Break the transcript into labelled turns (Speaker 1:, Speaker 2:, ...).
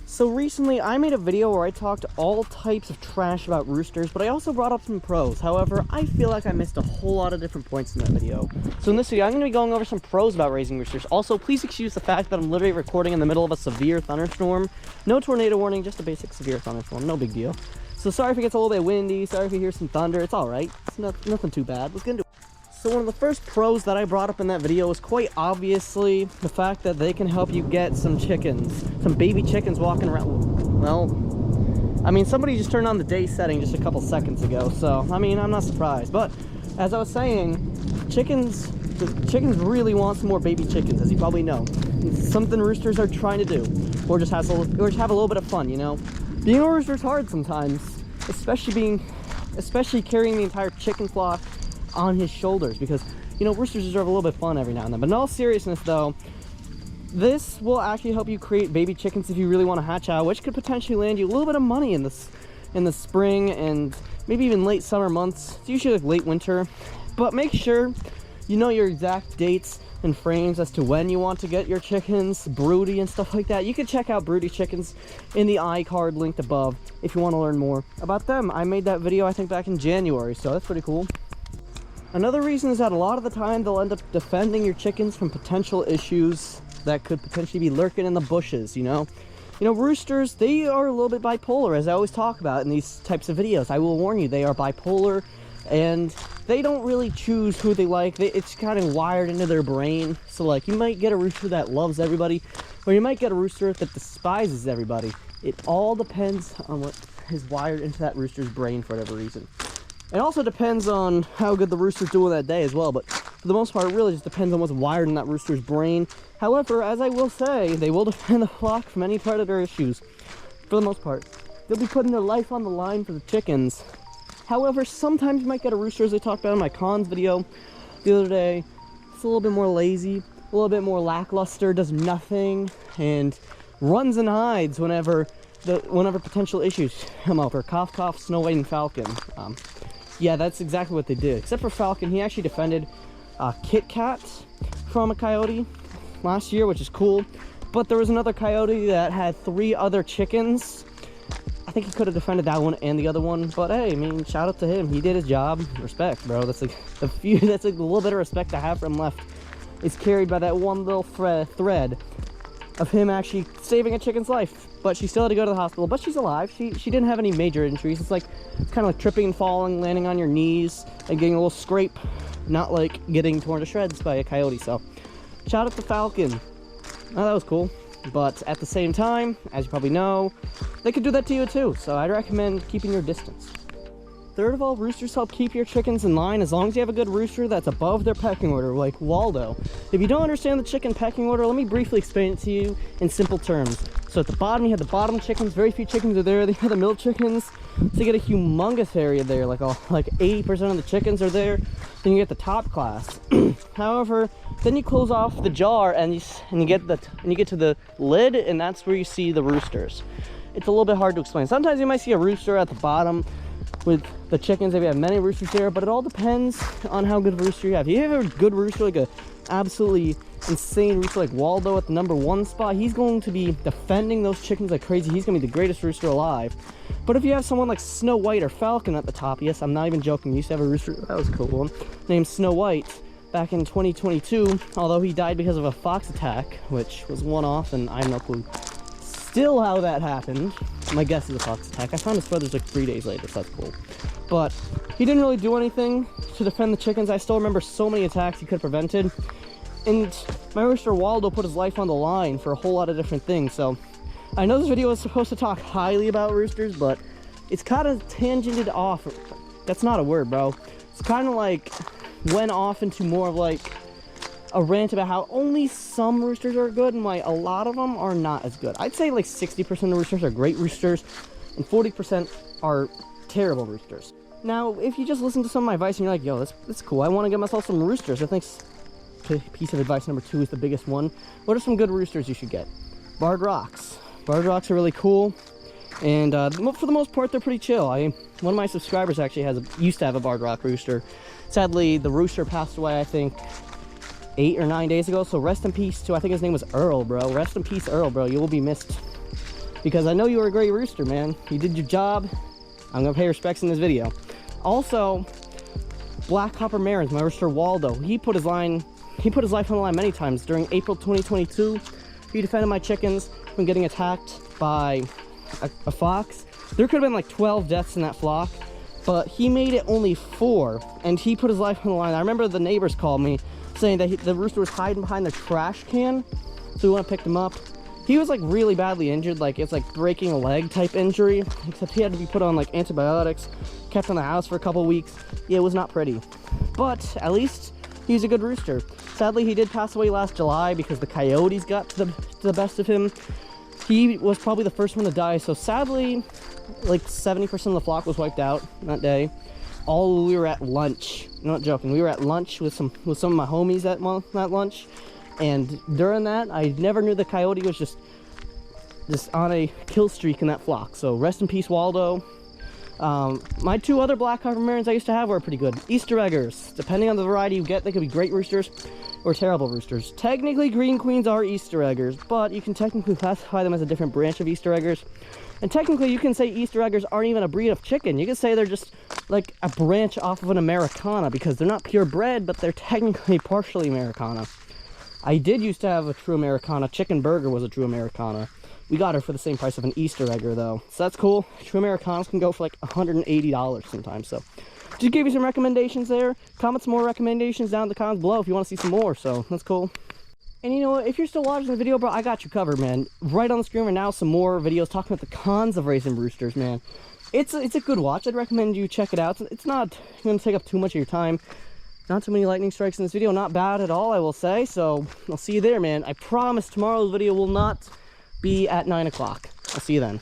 Speaker 1: So recently I made a video where I talked all types of trash about roosters, but I also brought up some pros. However, I feel like I missed a whole lot of different points in that video. So in this video, I'm going to be going over some pros about raising roosters. Also, please excuse the fact that I'm literally recording in the middle of a severe thunderstorm. No tornado warning, just a basic severe thunderstorm, no big deal. So sorry if it gets a little bit windy, sorry if you hear some thunder, it's alright. It's nothing too bad. Let's get into it. So one of the first pros that I brought up in that video was quite obviously the fact that they can help you get some chickens, some baby chickens walking around. Well, I mean, somebody just turned on the day setting just a couple seconds ago, so I mean, I'm not surprised. But as I was saying, chickens really want some more baby chickens, as you probably know. It's something roosters are trying to do, or just have a little bit of fun, you know. Being a rooster is hard sometimes, especially carrying the entire chicken flock on his shoulders, because you know roosters deserve a little bit of fun every now and then. But in all seriousness though, this will actually help you create baby chickens if you really want to hatch out, which could potentially land you a little bit of money in the spring and maybe even late summer months. It's usually like late winter, but make sure you know your exact dates and frames as to when you want to get your chickens broody and stuff like that. You can check out broody chickens in the iCard linked above if you want to learn more about them. I made that video I think back in January, so that's pretty cool. Another reason is that a lot of the time they'll end up defending your chickens from potential issues that could potentially be lurking in the bushes, you know? You know, roosters, they are a little bit bipolar, as I always talk about in these types of videos. I will warn you, they are bipolar, and they don't really choose who they like. It's kind of wired into their brain. So, like, you might get a rooster that loves everybody, or you might get a rooster that despises everybody. It all depends on what is wired into that rooster's brain for whatever reason. It also depends on how good the rooster's doing that day as well, but for the most part, it really just depends on what's wired in that rooster's brain. However, as I will say, they will defend the flock from any predator issues, for the most part. They'll be putting their life on the line for the chickens. However, sometimes you might get a rooster, as I talked about in my cons video the other day. It's a little bit more lazy, a little bit more lackluster, does nothing, and runs and hides whenever potential issues come up, or cough cough, Snow White and Falcon. Yeah, that's exactly what they did. Except for Falcon, he actually defended Kit Kat from a coyote last year, which is cool. But there was another coyote that had 3 other chickens. I think he could have defended that one and the other one. But hey, I mean, shout out to him. He did his job. Respect, bro. That's like that's like a little bit of respect I have for him left. It's carried by that one little thread of him actually saving a chicken's life. But she still had to go to the hospital, but she's alive. She didn't have any major injuries. It's kind of like tripping and falling, landing on your knees and getting a little scrape, not like getting torn to shreds by a coyote. So shout out to Falcon. Oh, that was cool. But at the same time, as you probably know, they could do that to you too. So I'd recommend keeping your distance. Third of all, roosters help keep your chickens in line as long as you have a good rooster that's above their pecking order, like Waldo. If you don't understand the chicken pecking order, let me briefly explain it to you in simple terms. So at the bottom, you have the bottom chickens. Very few chickens are there. They have the middle chickens. So you get a humongous area there, like 80% of the chickens are there. Then you get the top class. However, then you close off the jar and you get to the lid, and that's where you see the roosters. It's a little bit hard to explain. Sometimes you might see a rooster at the bottom with the chickens if you have many roosters there, but it all depends on how good of a rooster you have. If you have a good rooster, like a absolutely insane rooster like Waldo at the #1 spot, he's going to be defending those chickens like crazy. He's going to be the greatest rooster alive. But if you have someone like Snow White or Falcon at the top, yes, I'm not even joking, we used to have a rooster, that was a cool one, named Snow White back in 2022, although he died because of a fox attack, which was one-off, and I have no clue still how that happened. My guess is a fox attack. I found his feathers like 3 days later, so that's cool. But he didn't really do anything to defend the chickens. I still remember so many attacks he could have prevented. And my rooster Waldo put his life on the line for a whole lot of different things. So I know this video is supposed to talk highly about roosters, but it's kind of tangented off. That's not a word, bro. It's kind of like went off into more of like a rant about how only some roosters are good and why a lot of them are not as good. I'd say like 60% of roosters are great roosters and 40% are terrible roosters. Now, if you just listen to some of my advice and you're like, yo, that's cool, I want to get myself some roosters, I think piece of advice number 2 is the biggest one. What are some good roosters you should get? Barred rocks. Barred rocks are really cool, and for the most part, they're pretty chill. One of my subscribers actually used to have a barred rock rooster. Sadly, the rooster passed away, I think, 8 or 9 days ago, so rest in peace to, I think his name was Earl, bro. Rest in peace, Earl, bro. You will be missed because I know you were a great rooster, man. You did your job. I'm gonna pay respects in this video. Also, Black Copper Marins, my rooster Waldo, he put his life on the line many times. During April 2022, he defended my chickens from getting attacked by a fox. There could have been like 12 deaths in that flock, but he made it only 4, and he put his life on the line. I remember the neighbors called me saying that the rooster was hiding behind the trash can, so we went and picked him up. He was like really badly injured, like it's like breaking a leg type injury, except he had to be put on like antibiotics, kept in the house for a couple weeks. Yeah, it was not pretty, but at least he's a good rooster. Sadly, he did pass away last July because the coyotes got to the best of him. He was probably the first one to die, so sadly, like 70% of the flock was wiped out that day. We were at lunch. I'm not joking. We were at lunch with some of my homies at lunch, and during that, I never knew the coyote was just on a kill streak in that flock. So rest in peace, Waldo. My 2 other Black Copper Marins I used to have were pretty good. Easter eggers. Depending on the variety you get, they could be great roosters or terrible roosters. Technically, Green Queens are Easter eggers, but you can technically classify them as a different branch of Easter eggers. And technically, you can say Easter eggers aren't even a breed of chicken. You can say they're just like a branch off of an Americana, because they're not purebred, but they're technically partially Americana. I did used to have a true Americana. Chicken Burger was a true Americana. We got her for the same price of an Easter egger, though. So that's cool. True Americanas can go for like $180 sometimes. So just gave you some recommendations there. Comment some more recommendations down in the comments below if you want to see some more. So that's cool. And you know what? If you're still watching the video, bro, I got you covered, man. Right on the screen right now, some more videos talking about the cons of raising roosters, man. It's a good watch. I'd recommend you check it out. It's not going to take up too much of your time. Not too many lightning strikes in this video. Not bad at all, I will say. So I'll see you there, man. I promise tomorrow's video will not be at 9 o'clock. I'll see you then.